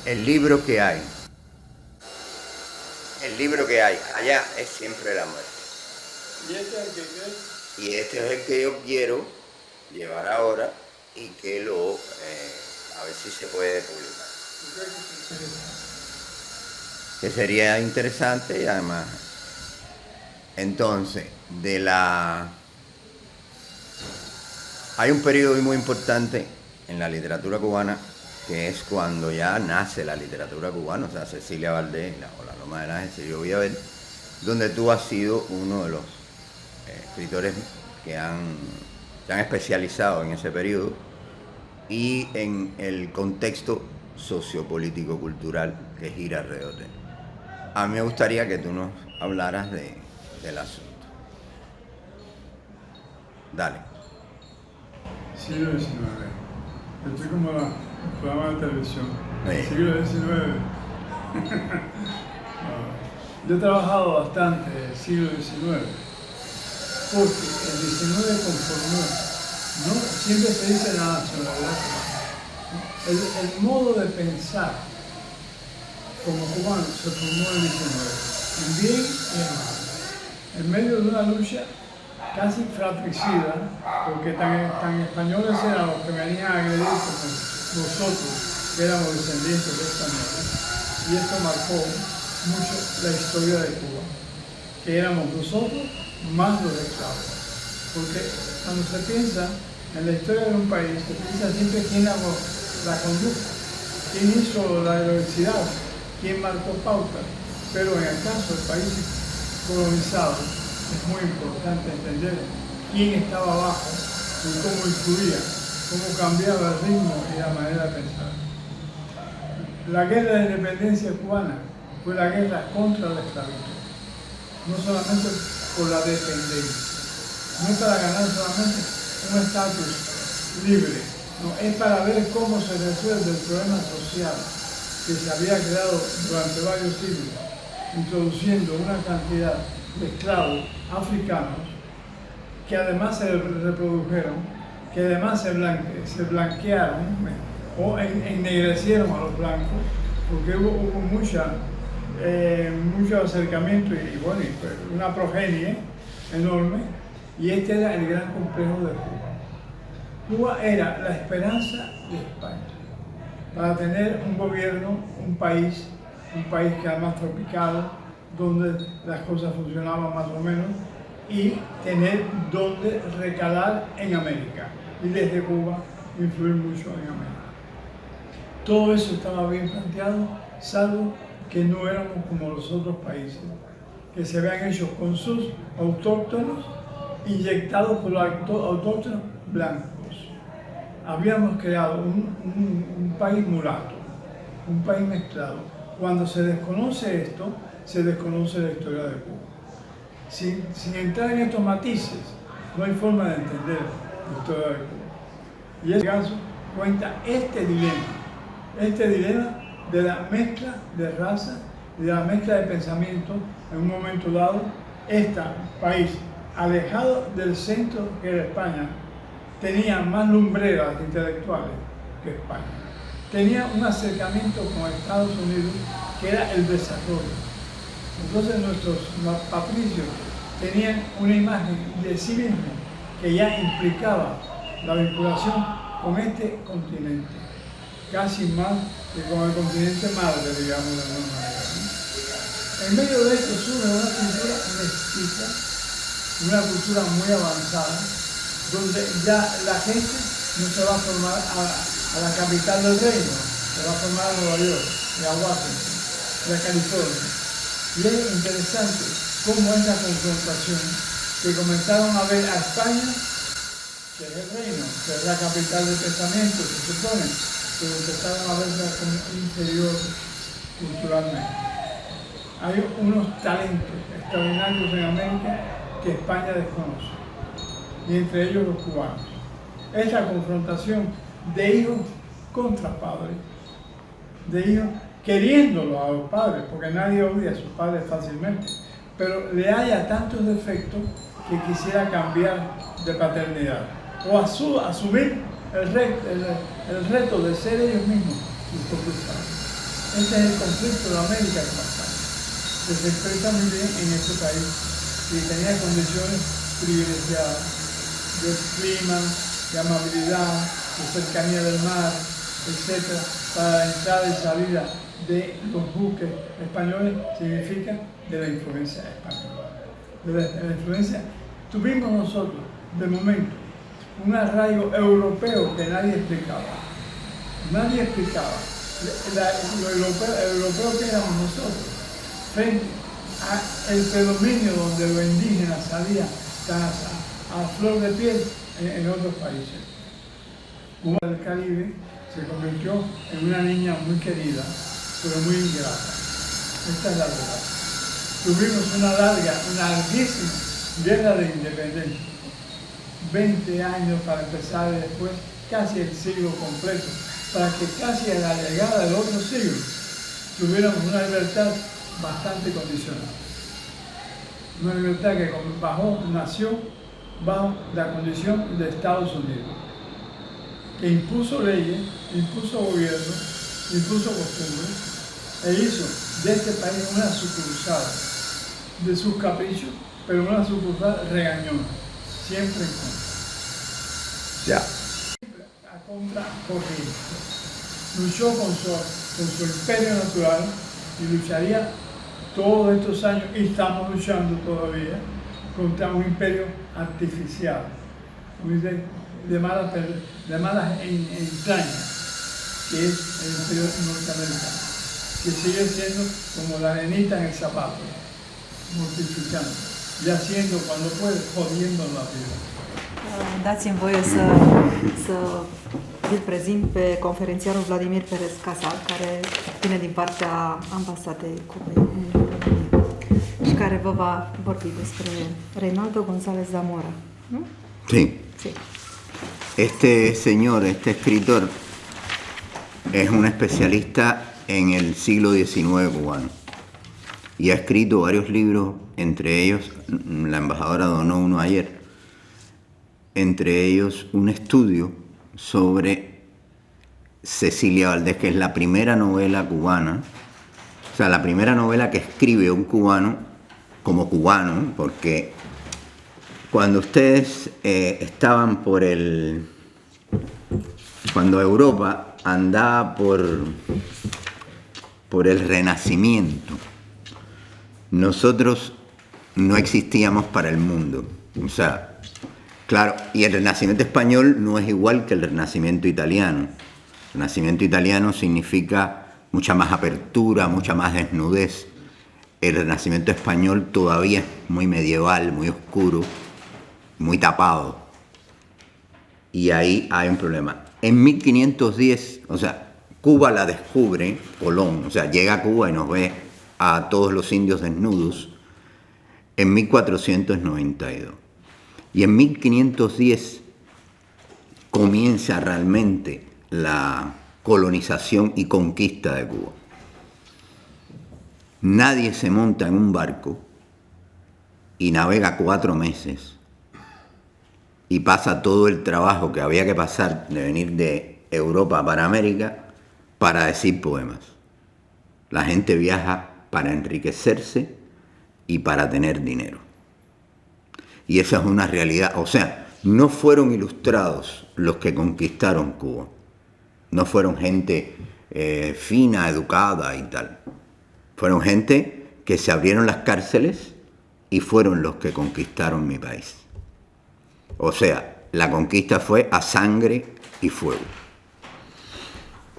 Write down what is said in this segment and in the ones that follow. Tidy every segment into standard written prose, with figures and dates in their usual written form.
El libro que hay, el libro que hay allá es siempre la muerte. ¿Y este es el que crees? Y este es el que yo quiero llevar ahora y que a ver si se puede publicar. ¿Tú crees que se interesa? Que sería interesante y además, entonces, hay un periodo muy importante en la literatura cubana que es cuando ya nace la literatura cubana, o sea, Cecilia Valdés o La Loma del Ángel, Silvio Villaverde, donde tú has sido uno de los escritores que se han especializado en ese periodo y en el contexto sociopolítico-cultural que gira alrededor de él. A mí me gustaría que tú nos hablaras del asunto. Dale. Siglo XIX. Estoy como el programa de televisión. Sí. Siglo XIX. Yo he trabajado bastante en el siglo XIX, porque el XIX conformó, ¿no? Siempre se dice la nacionalidad cubana. El modo de pensar como cubano se formó en el XIX, en bien y en mal. En medio de una lucha casi fratricida, porque tan españoles eran los que venían a agredir como nosotros, que éramos descendientes de españoles. Y esto marcó mucho la historia de Cuba, que éramos nosotros más los esclavos. Porque cuando se piensa en la historia de un país, se piensa siempre quién la condujo, quién hizo la heroicidad, quién marcó pautas. Pero en el caso de países colonizados, es muy importante entender quién estaba abajo y cómo influía, cómo cambiaba el ritmo y la manera de pensar. La guerra de independencia cubana fue la guerra contra la esclavitud, no solamente por la dependencia, no es para ganar solamente un estatus libre, no, es para ver cómo se resuelve el problema social que se había creado durante varios siglos, introduciendo una cantidad de esclavos africanos que además se reprodujeron, que además se blanquearon o ennegrecieron a los blancos, porque hubo mucho acercamiento y bueno, una progenie enorme, y este era el gran complejo de Cuba. Cuba era la esperanza de España para tener un gobierno, un país que además tropical, donde las cosas funcionaban más o menos, y tener donde recalar en América, y desde Cuba influir mucho en América. Todo eso estaba bien planteado, salvo que no éramos como los otros países, que se habían hecho con sus autóctonos, inyectados por los autóctonos blancos. Habíamos creado un país mulato, un país mezclado. Cuando se desconoce esto, se desconoce la historia de Cuba. Sin entrar en estos matices, no hay forma de entender la historia de Cuba. Y este caso cuenta este dilema de la mezcla de raza y de la mezcla de pensamiento en un momento dado. Este país, alejado del centro que era España, tenía más lumbreras intelectuales que España. Tenía un acercamiento con Estados Unidos que era el desarrollo. Entonces nuestros patricios tenían una imagen de sí mismos que ya implicaba la vinculación con este continente, casi más que con el continente madre, digamos de alguna manera, ¿no? En medio de esto surge una cultura mestiza, una cultura muy avanzada, donde ya la gente no se va a formar a la capital del reino, se va a formar a Nueva York, a Washington, a California. Y es interesante cómo esa confrontación, que comenzaron a ver a España, que es el reino, que es la capital del pensamiento, se supone, pero empezaron a verla como inferior culturalmente. Hay unos talentos extraordinarios en América que España desconoce, y entre ellos los cubanos. Esa confrontación de hijos contra padres, de hijos queriéndolo a los padres, porque nadie odia a sus padres fácilmente, pero le haya tantos defectos que quisiera cambiar de paternidad o asumir el reto de ser ellos mismos sus propios padres. Este es el conflicto de América con España, que se expresa muy bien en este país y tenía condiciones privilegiadas de clima, de amabilidad, de cercanía del mar, etcétera, para la entrada y salida de los buques españoles, significa de la influencia española. De la influencia, tuvimos nosotros, de momento, un arraigo europeo que nadie explicaba. Nadie explicaba lo europeo que éramos nosotros, frente al predominio donde los indígenas salían a flor de piel en otros países. Cuba del Caribe se convirtió en una niña muy querida, pero muy ingrata. Esta es la verdad. Tuvimos una larguísima guerra de independencia. 20 años para empezar y después casi el siglo completo, para que casi a la llegada del otro siglo tuviéramos una libertad bastante condicionada. Una libertad que nació bajo la condición de Estados Unidos, que impuso leyes, impuso gobierno, impuso costumbres, e hizo de este país una sucursal de sus caprichos, pero una sucursal regañona, siempre en contra. Ya. Siempre a contracorriente. Luchó con su imperio natural y lucharía todos estos años, y estamos luchando todavía, contra un imperio artificial, de malas entrañas, que es el imperio norteamericano, que sigue siendo como la arenita en el zapato, mortificando y haciendo cuando puede, jodiendo la vida. Dați-mi voie să îl prezint pe conferențiarul Vladimir Perez Casal, care vine din partea ambasadei Cubei în România și care vă va vorbi despre Reinaldo González Zamora. ¿No? Sí. Sí. Este señor, este escritor, es un especialista en el siglo XIX cubano y ha escrito varios libros, entre ellos, la embajadora donó uno ayer, entre ellos un estudio sobre Cecilia Valdés, que es la primera novela cubana, o sea, la primera novela que escribe un cubano como cubano, porque cuando ustedes estaban cuando Europa andaba por el Renacimiento, nosotros no existíamos para el mundo, o sea, claro, y el Renacimiento español no es igual que el Renacimiento italiano. El Renacimiento italiano significa mucha más apertura, mucha más desnudez. El Renacimiento español todavía es muy medieval, muy oscuro, muy tapado. Y ahí hay un problema. En 1510, o sea, Cuba la descubre Colón, o sea, llega a Cuba y nos ve a todos los indios desnudos en 1492. Y en 1510 comienza realmente la colonización y conquista de Cuba. Nadie se monta en un barco y navega 4 meses y pasa todo el trabajo que había que pasar de venir de Europa para América para decir poemas. La gente viaja para enriquecerse y para tener dinero. Y esa es una realidad. O sea, no fueron ilustrados los que conquistaron Cuba. No fueron gente fina, educada y tal. Fueron gente que se abrieron las cárceles y fueron los que conquistaron mi país. O sea, la conquista fue a sangre y fuego.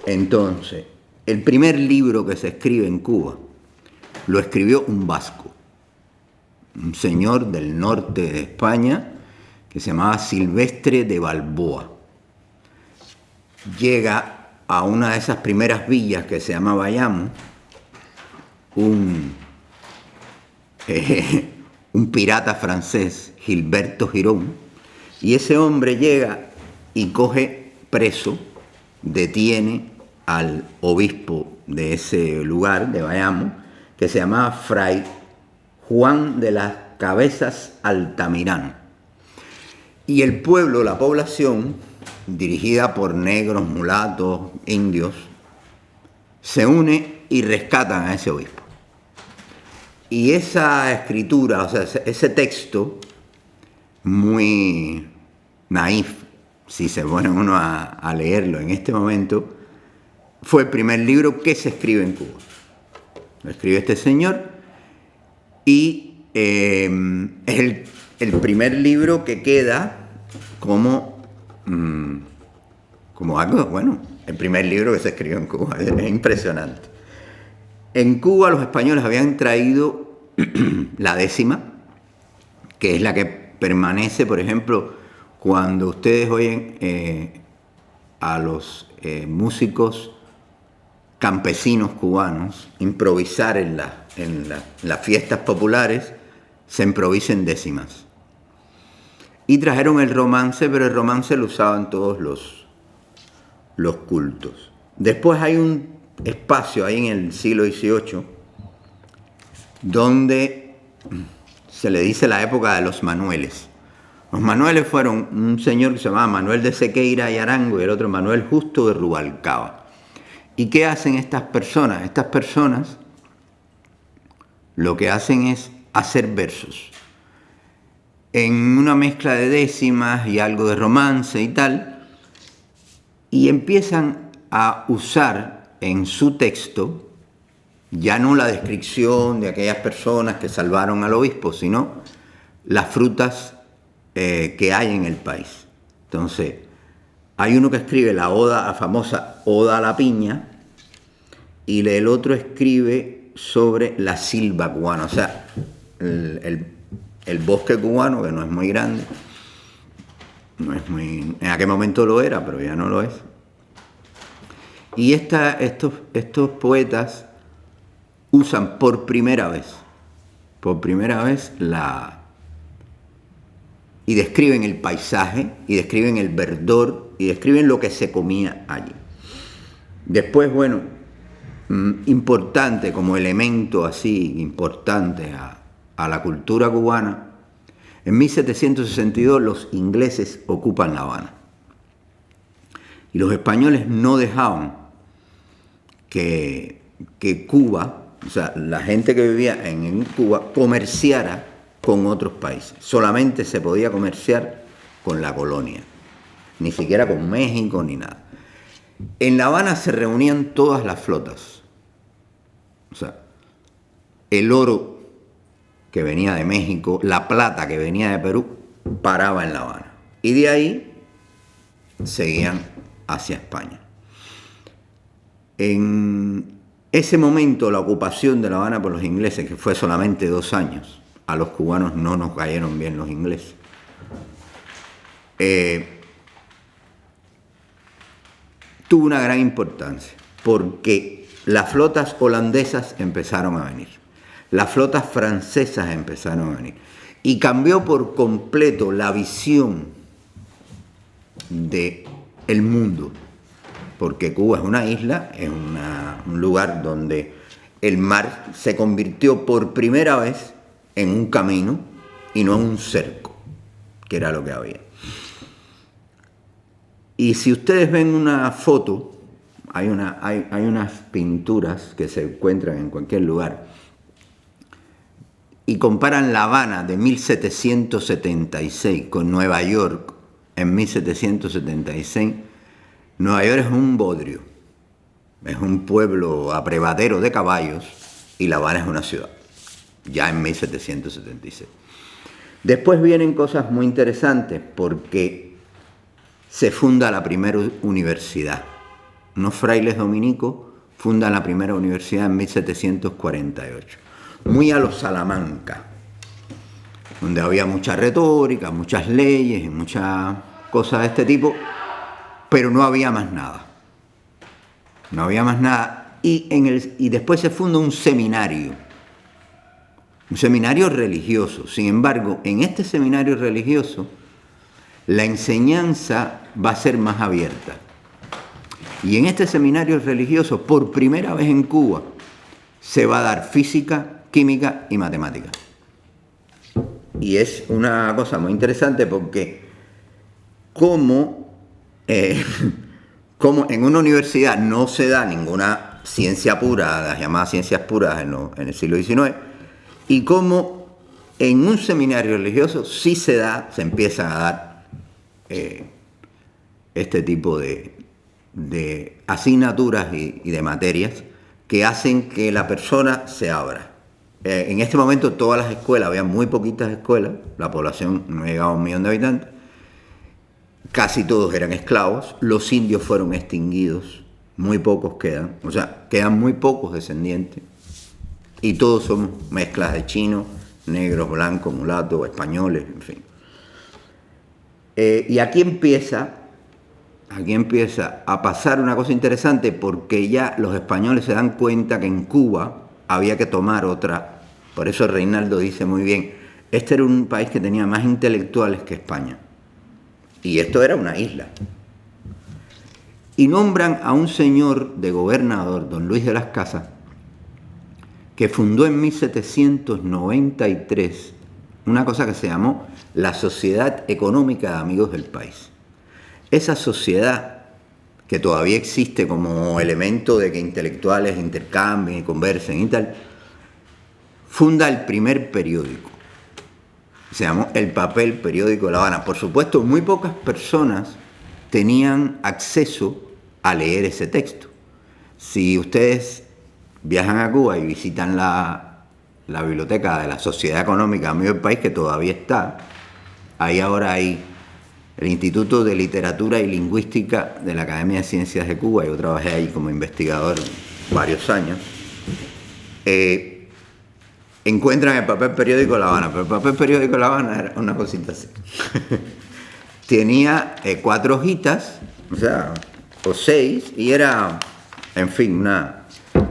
Entonces, el primer libro que se escribe en Cuba lo escribió un vasco, un señor del norte de España que se llamaba Silvestre de Balboa. Llega a una de esas primeras villas que se llama Bayamo, un pirata francés, Gilberto Girón, y ese hombre llega y coge preso, detiene al obispo de ese lugar, de Bayamo, que se llamaba Fray Juan de las Cabezas Altamirano. Y el pueblo, la población, dirigida por negros, mulatos, indios, se une y rescatan a ese obispo. Y esa escritura, o sea, ese texto, muy naif, si se pone uno a leerlo en este momento, fue el primer libro que se escribe en Cuba. Lo escribe este señor y es el primer libro que queda como algo, bueno, el primer libro que se escribió en Cuba. Es impresionante. En Cuba los españoles habían traído la 10ª, que es la que permanece, por ejemplo, cuando ustedes oyen a los músicos campesinos cubanos improvisar en las fiestas populares, se improvisen décimas. Y trajeron el romance, pero el romance lo usaban todos los cultos. Después hay un espacio ahí en el siglo XVIII donde se le dice la época de los manueles. Los manueles fueron un señor que se llamaba Manuel de Sequeira y Arango y el otro Manuel Justo de Rubalcaba. ¿Y qué hacen estas personas? Estas personas lo que hacen es hacer versos en una mezcla de décimas y algo de romance y tal, y empiezan a usar en su texto ya no la descripción de aquellas personas que salvaron al obispo, sino las frutas que hay en el país. Entonces, hay uno que escribe la famosa Oda a la piña, y el otro escribe sobre la silva cubana, o sea, el bosque cubano, que no es muy grande, en aquel momento lo era, pero ya no lo es. Y estos poetas usan por primera vez y describen el paisaje, y describen el verdor, y describen lo que se comía allí. Después, bueno, importante como elemento así, importante a la cultura cubana, en 1762 los ingleses ocupan La Habana. Y los españoles no dejaban que Cuba, o sea, la gente que vivía en Cuba, comerciara con otros países. Solamente se podía comerciar con la colonia, ni siquiera con México ni nada. En La Habana se reunían todas las flotas. O sea, el oro que venía de México, la plata que venía de Perú, paraba en La Habana. Y de ahí seguían hacia España. En ese momento, la ocupación de La Habana por los ingleses, que fue solamente 2 años, a los cubanos no nos cayeron bien los ingleses. Tuvo una gran importancia, porque las flotas holandesas empezaron a venir, las flotas francesas empezaron a venir, y cambió por completo la visión del mundo, porque Cuba es una isla, es un lugar donde el mar se convirtió por primera vez en un camino y no en un cerco, que era lo que había. Y si ustedes ven una foto, hay unas pinturas que se encuentran en cualquier lugar, y comparan La Habana de 1776 con Nueva York en 1776, Nueva York es un bodrio, es un pueblo abrevadero de caballos, y La Habana es una ciudad, ya en 1776. Después vienen cosas muy interesantes, porque se funda la primera universidad. Unos frailes dominicos fundan la primera universidad en 1748, muy a los Salamanca, donde había mucha retórica, muchas leyes y muchas cosas de este tipo, pero no había más nada. No había más nada. Y después se funda un seminario religioso. Sin embargo, en este seminario religioso, la enseñanza va a ser más abierta. Y en este seminario religioso, por primera vez en Cuba, se va a dar física, química y matemática. Y es una cosa muy interesante, porque como en una universidad no se da ninguna ciencia pura, las llamadas ciencias puras en el siglo XIX, y cómo en un seminario religioso sí se empiezan a dar este tipo de asignaturas y de materias que hacen que la persona se abra. En este momento todas las escuelas, había muy poquitas escuelas, la población no llegaba a 1 millón de habitantes, casi todos eran esclavos, los indios fueron extinguidos, muy pocos quedan, o sea, quedan muy pocos descendientes, y todos somos mezclas de chinos, negros, blancos, mulatos, españoles, en fin. Y aquí empieza a pasar una cosa interesante, porque ya los españoles se dan cuenta que en Cuba había que tomar otra. Por eso Reinaldo dice muy bien, este era un país que tenía más intelectuales que España. Y esto era una isla. Y nombran a un señor de gobernador, don Luis de las Casas, que fundó en 1793 una cosa que se llamó la Sociedad Económica de Amigos del País. Esa sociedad, que todavía existe como elemento de que intelectuales intercambien y conversen y tal, funda el primer periódico. Se llamó El Papel Periódico de La Habana. Por supuesto, muy pocas personas tenían acceso a leer ese texto. Si ustedes viajan a Cuba y visitan la biblioteca de la Sociedad Económica de Amigos del País, que todavía está, ahí ahora hay el Instituto de Literatura y Lingüística de la Academia de Ciencias de Cuba. Yo trabajé ahí como investigador varios años. Encuentran el Papel Periódico de La Habana, pero el Papel Periódico de La Habana era una cosita así. Tenía 4 hojitas, o 6, y era, en fin,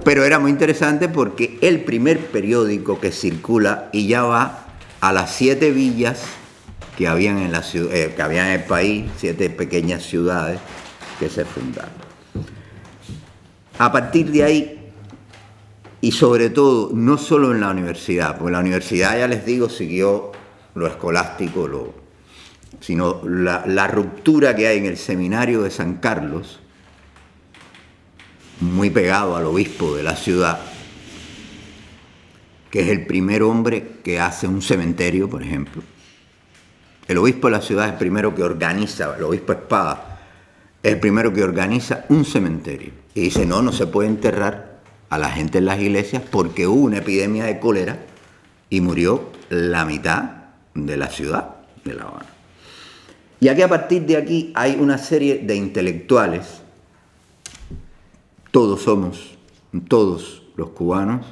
pero era muy interesante porque el primer periódico que circula y ya va a las 7 villas que habían en la ciudad, que habían en el país, 7 pequeñas ciudades que se fundaron. A partir de ahí, y sobre todo, no solo en la universidad, porque la universidad, ya les digo, siguió lo escolástico, sino la ruptura que hay en el seminario de San Carlos, muy pegado al obispo de la ciudad, que es el primer hombre que hace un cementerio, por ejemplo. El obispo de la ciudad es el primero que organiza, el obispo Espada, es el primero que organiza un cementerio. Y dice, no se puede enterrar a la gente en las iglesias porque hubo una epidemia de cólera y murió la mitad de la ciudad de La Habana. Y aquí, a partir de aquí, hay una serie de intelectuales. Todos los cubanos,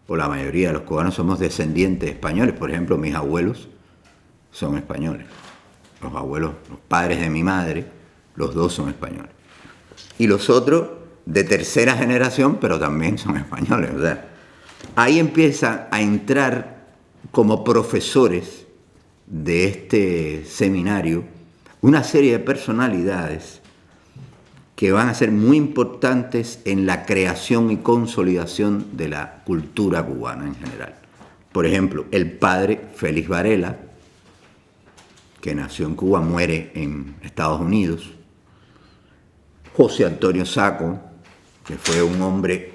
o la mayoría de los cubanos, somos descendientes españoles. Por ejemplo, mis abuelos son españoles. Los abuelos, los padres de mi madre, los 2 son españoles. Y los otros, de tercera generación, pero también son españoles. O sea, ahí empiezan a entrar como profesores de este seminario una serie de personalidades que van a ser muy importantes en la creación y consolidación de la cultura cubana en general. Por ejemplo, el padre Félix Varela, que nació en Cuba, muere en Estados Unidos. José Antonio Saco, que fue un hombre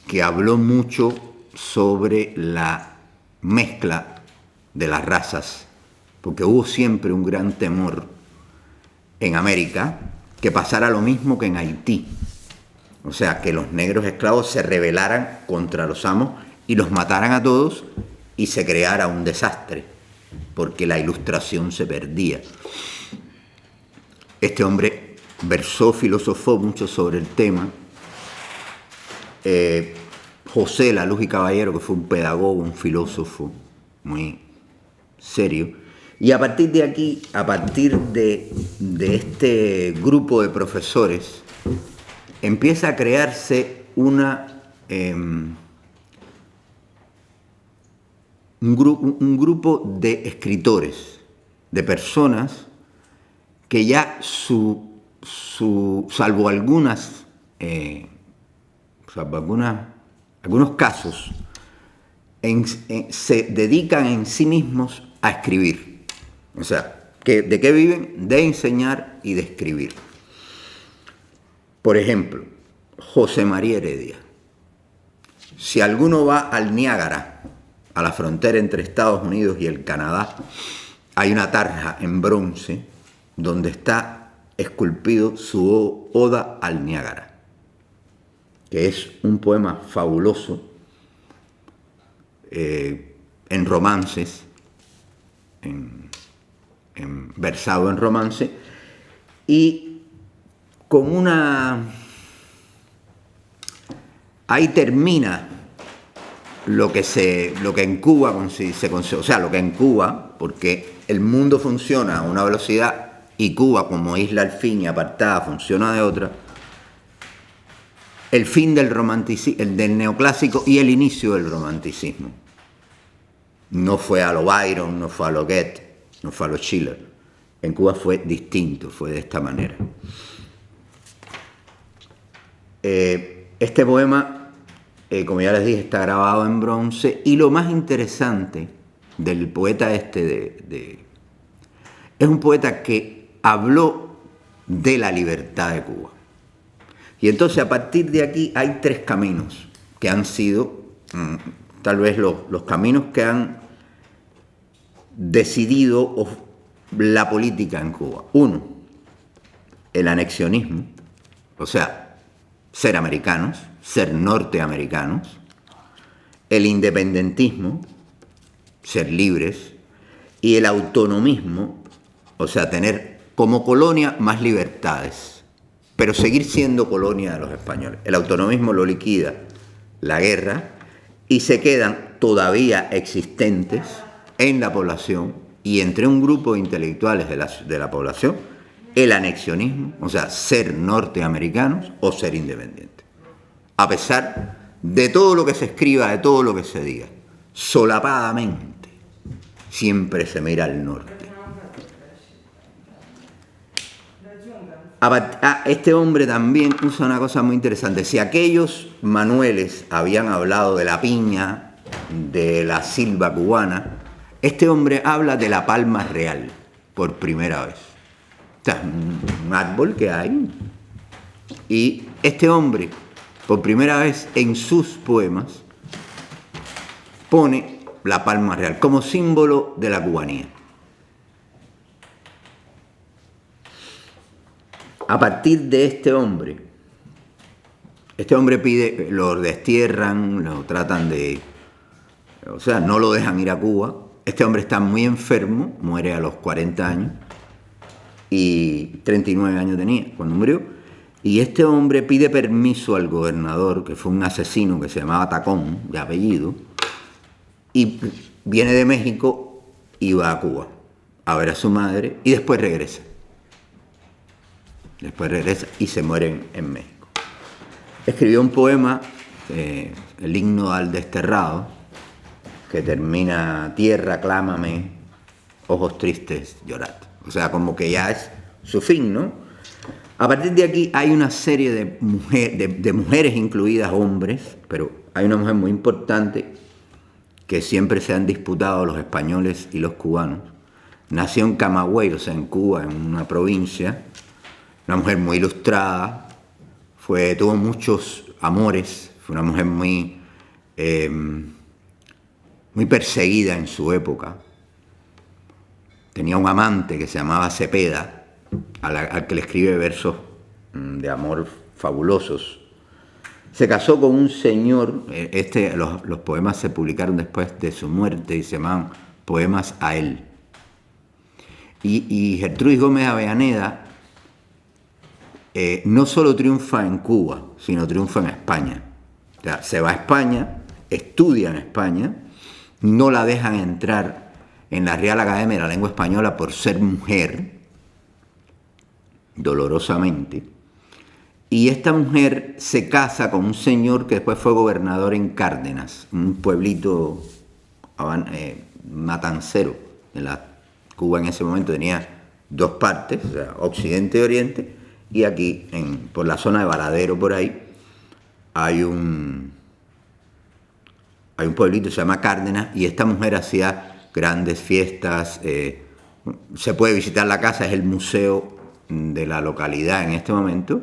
que habló mucho sobre la mezcla de las razas, porque hubo siempre un gran temor en América que pasara lo mismo que en Haití. O sea, que los negros esclavos se rebelaran contra los amos y los mataran a todos y se creara un desastre, porque la ilustración se perdía. Este hombre filosofó mucho sobre el tema. José La Luz y Caballero, que fue un pedagogo, un filósofo muy serio. Y a partir de aquí, a partir de este grupo de profesores, empieza a crearse un grupo de escritores, de personas que ya salvo algunos casos, se dedican en sí mismos a escribir. O sea, ¿de qué viven? De enseñar y de escribir. Por ejemplo, José María Heredia. Si alguno va al Niágara, a la frontera entre Estados Unidos y el Canadá, hay una tarja en bronce donde está esculpido su Oda al Niágara, que es un poema fabuloso, en romances, versado en romance, y con una... Ahí termina lo que en Cuba o sea, lo que en Cuba, porque el mundo funciona a una velocidad y Cuba, como isla al fin y apartada, funciona de otra. El fin del neoclásico y el inicio del romanticismo. No fue a lo Byron, no fue a lo Goethe, no fue a lo Schiller. En Cuba fue distinto, fue de esta manera. Este poema, como ya les dije, está grabado en bronce, y lo más interesante del poeta es un poeta que habló de la libertad de Cuba. Y entonces a partir de aquí hay tres caminos que han sido tal vez los caminos que han decidido la política en Cuba. Uno, el anexionismo, o sea, ser americanos, ser norteamericanos. El independentismo, ser libres. Y el autonomismo, o sea, tener como colonia más libertades, pero seguir siendo colonia de los españoles. El autonomismo lo liquida la guerra y se quedan todavía existentes en la población y entre un grupo de intelectuales de la población el anexionismo, o sea, ser norteamericanos o ser independientes. A pesar de todo lo que se escriba, de todo lo que se diga, solapadamente siempre se mira al norte. Este hombre también usa una cosa muy interesante. Si aquellos manuales habían hablado de la piña, de la silva cubana, este hombre habla de la palma real por primera vez. O sea, un árbol que hay. Y este hombre, por primera vez en sus poemas, pone la palma real como símbolo de la cubanía. A partir de este hombre pide, lo destierran, lo tratan de... O sea, no lo dejan ir a Cuba. Este hombre está muy enfermo, muere a los 40 años, y 39 años tenía cuando murió. Y este hombre pide permiso al gobernador, que fue un asesino que se llamaba Tacón, de apellido, y viene de México y va a Cuba a ver a su madre, y después regresa. Y se muere en México. Escribió un poema, el himno al desterrado, que termina: tierra, clámame, ojos tristes, llorad. O sea, como que ya es su fin, ¿no? A partir de aquí hay una serie de mujeres, incluidas hombres, pero hay una mujer muy importante que siempre se han disputado los españoles y los cubanos. Nació en Camagüey, o sea, en Cuba, en una provincia. Una mujer muy ilustrada, tuvo muchos amores, fue una mujer muy perseguida en su época. Tenía un amante que se llamaba Cepeda, al que le escribe versos de amor fabulosos. Se casó con un señor, los poemas se publicaron después de su muerte y se llaman Poemas a él. Y Gertrudis Gómez Avellaneda no solo triunfa en Cuba, sino triunfa en España. O sea, se va a España, estudia en España, no la dejan entrar en la Real Academia de la Lengua Española por ser mujer, dolorosamente, y esta mujer se casa con un señor que después fue gobernador en Cárdenas, un pueblito matancero. Cuba en ese momento tenía dos partes, o sea, Occidente y Oriente, y aquí, por la zona de Varadero, por ahí, hay un pueblito que se llama Cárdenas, y esta mujer hacía grandes fiestas. Se puede visitar la casa, es el museo de la localidad en este momento,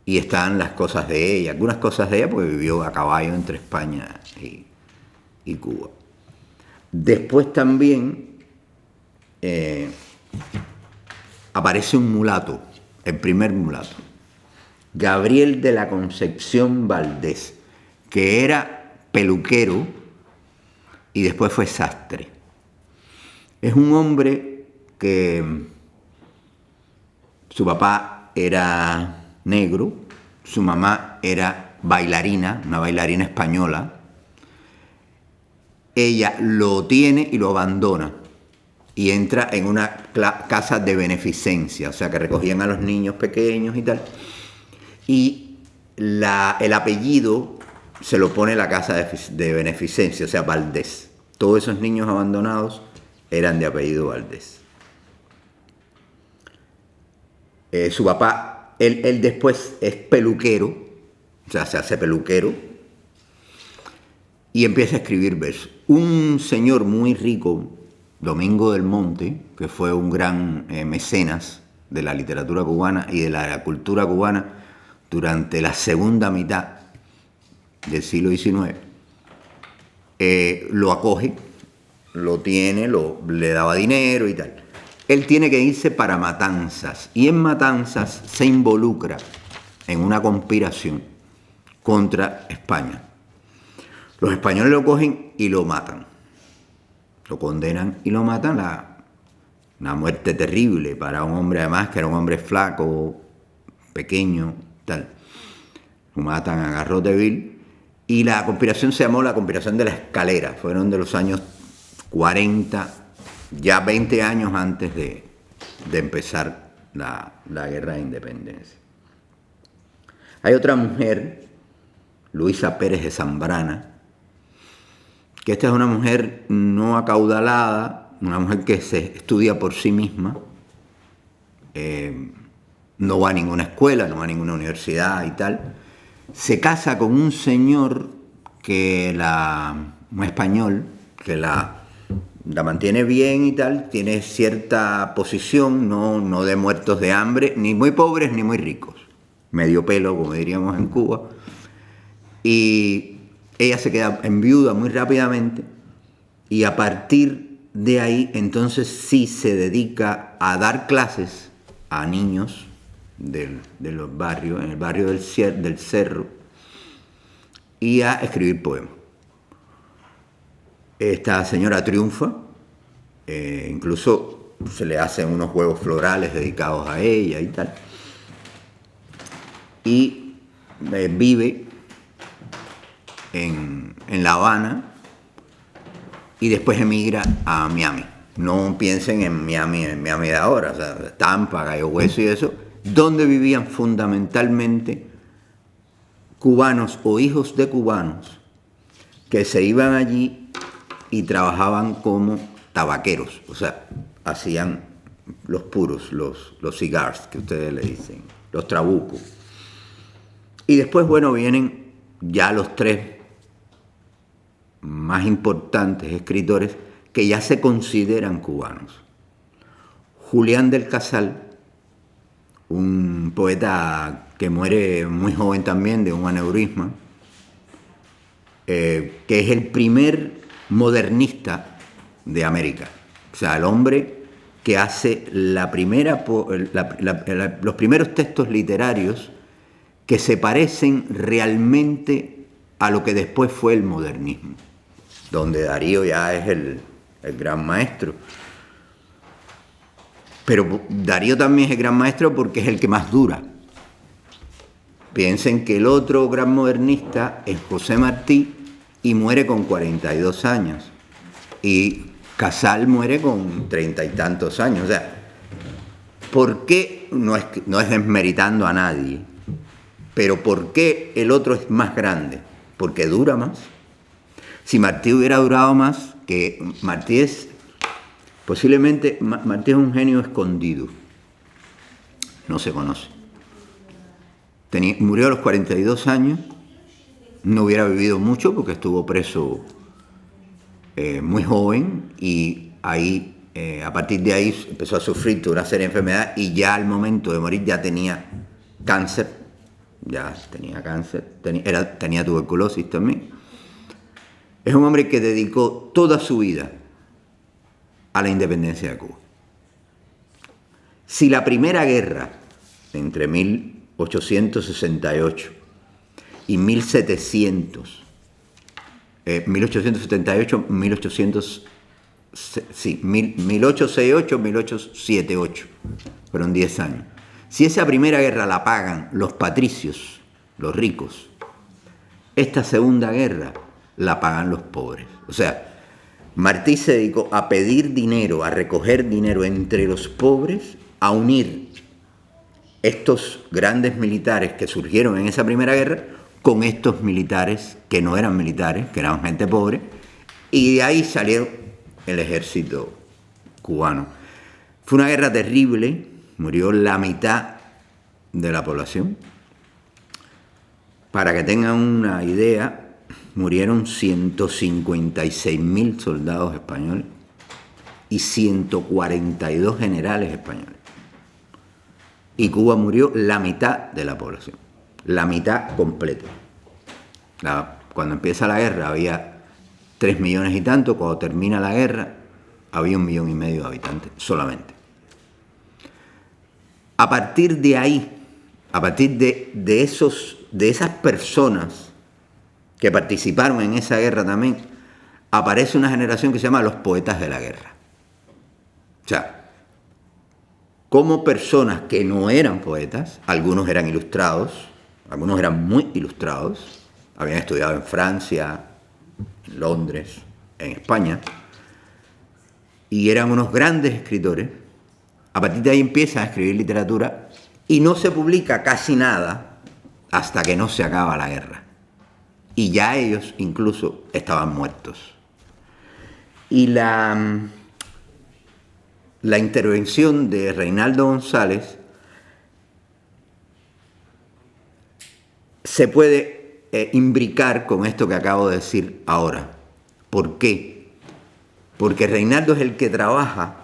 y están las cosas de ella, algunas cosas de ella porque vivió a caballo entre España y Cuba. Después también aparece un mulato, el primer mulato, Gabriel de la Concepción Valdés, que era peluquero y después fue sastre. Es un hombre que su papá era negro, su mamá era bailarina, una bailarina española. Ella lo tiene y lo abandona y entra en una casa de beneficencia, o sea que recogían a los niños pequeños y tal. Y el apellido se lo pone la casa de beneficencia, o sea, Valdés. Todos esos niños abandonados eran de apellido Valdés. Su papá, él después es peluquero, o sea, se hace peluquero y empieza a escribir versos. Un señor muy rico, Domingo del Monte, que fue un gran mecenas de la literatura cubana y de la cultura cubana durante la segunda mitad del siglo XIX, lo acoge, lo tiene, le daba dinero y tal. Él tiene que irse para Matanzas y en Matanzas se involucra en una conspiración contra España. Los españoles lo cogen y lo matan. Lo condenan y lo matan. Una muerte terrible para un hombre, además, que era un hombre flaco, pequeño, tal. Lo matan a garrote vil. Y la conspiración se llamó la conspiración de la escalera. Fueron de los años 40, ya 20 años antes de empezar la guerra de independencia. Hay otra mujer, Luisa Pérez de Zambrana, que esta es una mujer no acaudalada, una mujer que se estudia por sí misma, no va a ninguna escuela, no va a ninguna universidad y tal. Se casa con un señor un español, que la mantiene bien y tal, tiene cierta posición, no de muertos de hambre, ni muy pobres ni muy ricos, medio pelo, como diríamos en Cuba, y ella se queda en viuda muy rápidamente y a partir de ahí entonces sí se dedica a dar clases a niños de los barrios, en el barrio del Cerro, y a escribir poemas. Esta señora triunfa, incluso se le hacen unos juegos florales dedicados a ella y tal. Y vive en La Habana y después emigra a Miami. No piensen en Miami de ahora, o sea, Tampa, Gallo Hueso y eso, donde vivían fundamentalmente cubanos o hijos de cubanos que se iban allí y trabajaban como tabaqueros, o sea, hacían los puros, los cigars que ustedes le dicen, los trabucos. Y después, bueno, vienen ya los tres más importantes escritores que ya se consideran cubanos. Julián del Casal, un poeta que muere muy joven también de un aneurisma, que es el primer modernista de América. O sea, el hombre que hace los primeros textos literarios que se parecen realmente a lo que después fue el modernismo, donde Darío ya es el gran maestro. Pero Darío también es el gran maestro porque es el que más dura. Piensen que el otro gran modernista es José Martí y muere con 42 años. Y Casal muere con 30 y tantos años. O sea, ¿por qué? No es desmeritando a nadie, pero ¿por qué el otro es más grande? Porque dura más. Si Martí hubiera durado más, que Martí es... Posiblemente Martí es un genio escondido. No se conoce. Murió a los 42 años. No hubiera vivido mucho porque estuvo preso muy joven y ahí, a partir de ahí empezó a sufrir una serie de enfermedades y ya al momento de morir ya tenía cáncer ya tenía cáncer, tenía tuberculosis también. Es un hombre que dedicó toda su vida a la independencia de Cuba. Si la primera guerra entre 1868 y 1868, fueron 10 años. Si esa primera guerra la pagan los patricios, los ricos, esta segunda guerra la pagan los pobres. O sea, Martí se dedicó a pedir dinero, a recoger dinero entre los pobres, a unir estos grandes militares que surgieron en esa primera guerra con estos militares que no eran militares, que eran gente pobre, y de ahí salió el ejército cubano. Fue una guerra terrible, murió la mitad de la población. Para que tengan una idea, murieron 156.000 soldados españoles y 142 generales españoles. Y Cuba murió la mitad de la población, la mitad completa. Cuando empieza la guerra había 3 millones y tanto, cuando termina la guerra había 1,5 millones de habitantes solamente. A partir de ahí, a partir de esas personas que participaron en esa guerra también, aparece una generación que se llama los poetas de la guerra. O sea, como personas que no eran poetas, algunos eran ilustrados, algunos eran muy ilustrados, habían estudiado en Francia, en Londres, en España, y eran unos grandes escritores. A partir de ahí empiezan a escribir literatura y no se publica casi nada hasta que no se acaba la guerra. Y ya ellos incluso estaban muertos. Y la intervención de Reinaldo González se puede imbricar con esto que acabo de decir ahora. ¿Por qué? Porque Reinaldo es el que trabaja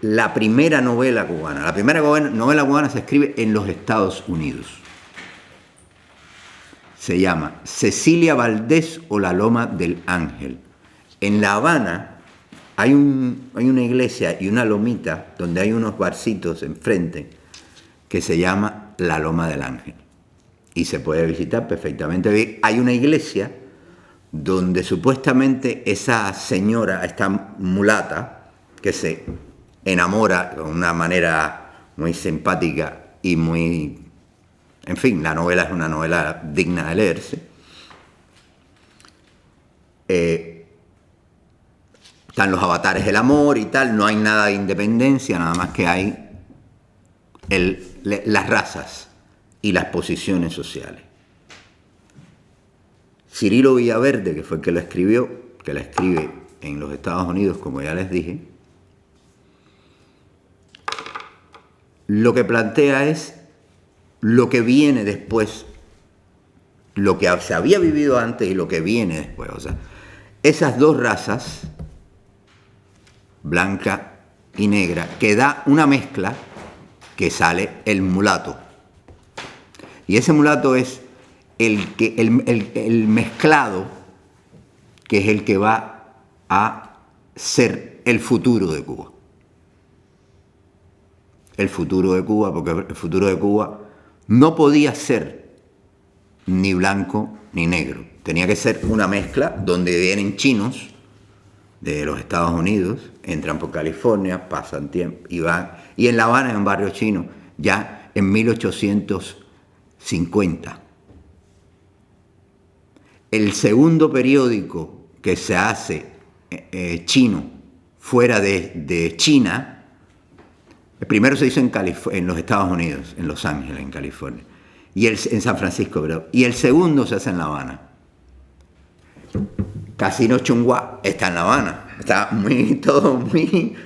la primera novela cubana. La primera novela cubana se escribe en los Estados Unidos. Se llama Cecilia Valdés o la Loma del Ángel. En La Habana hay una iglesia y una lomita donde hay unos barcitos enfrente que se llama la Loma del Ángel. Y se puede visitar perfectamente. Hay una iglesia donde supuestamente esa señora, esta mulata, que se enamora de una manera muy simpática y muy... En fin, la novela es una novela digna de leerse. Están los avatares del amor y tal, no hay nada de independencia, nada más que hay las razas y las posiciones sociales. Cirilo Villaverde, que fue el que lo escribió, que la escribe en los Estados Unidos, como ya les dije, lo que plantea es lo que viene después, lo que se había vivido antes y lo que viene después. O sea, esas dos razas, blanca y negra, que da una mezcla que sale el mulato. Y ese mulato es el mezclado, que es el que va a ser el futuro de Cuba. El futuro de Cuba, porque el futuro de Cuba no podía ser ni blanco ni negro. Tenía que ser una mezcla donde vienen chinos de los Estados Unidos, entran por California, pasan tiempo y van. Y en La Habana, en un barrio chino, ya en 1850. El segundo periódico que se hace chino fuera de China, el primero se hizo en los Estados Unidos, en Los Ángeles, en California, y en San Francisco, y el segundo se hace en La Habana. Casino Chunghua está en La Habana, está todo muy,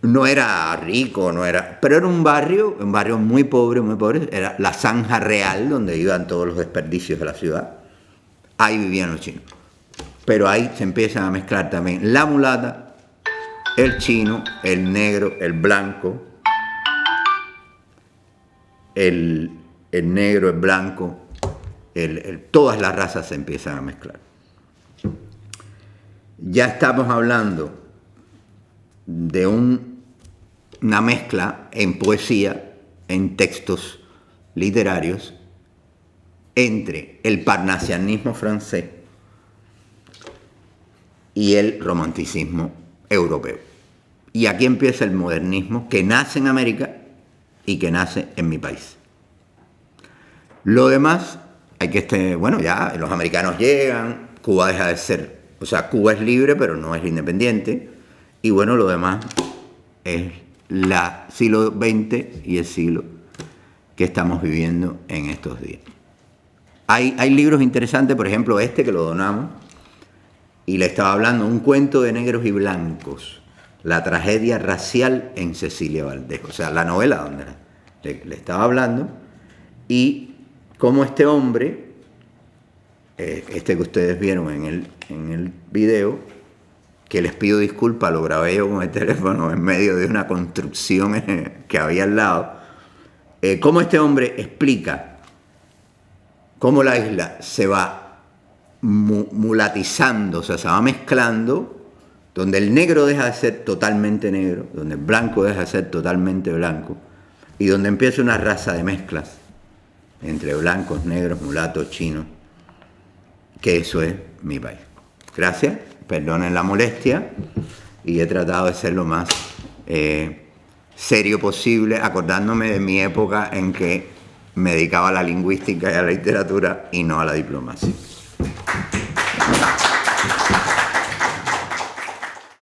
no era rico, pero era un barrio muy pobre, era la zanja real donde iban todos los desperdicios de la ciudad. Ahí vivían los chinos. Pero ahí se empiezan a mezclar también la mulata, el chino, el negro, el blanco, el negro, el blanco, todas las razas se empiezan a mezclar. Ya estamos hablando de una mezcla en poesía, en textos literarios, entre el parnasianismo francés y el romanticismo europeo. Y aquí empieza el modernismo que nace en América y que nace en mi país. Lo demás, bueno, ya los americanos llegan, Cuba deja de ser, o sea, Cuba es libre pero no es independiente, y bueno, lo demás es el siglo XX y el siglo que estamos viviendo en estos días. Hay libros interesantes, por ejemplo este que lo donamos, y le estaba hablando, un cuento de negros y blancos, la tragedia racial en Cecilia Valdés, o sea, la novela donde le estaba hablando, y cómo este hombre, este que ustedes vieron en el video, que les pido disculpas, lo grabé yo con el teléfono en medio de una construcción que había al lado, cómo este hombre explica cómo la isla se va mulatizando, o sea, se va mezclando, donde el negro deja de ser totalmente negro, donde el blanco deja de ser totalmente blanco, y donde empieza una raza de mezclas entre blancos, negros, mulatos, chinos, que eso es mi país. Gracias, perdonen la molestia, y he tratado de ser lo más serio posible, acordándome de mi época en que me dedicaba a la lingüística y a la literatura y no a la diplomacia.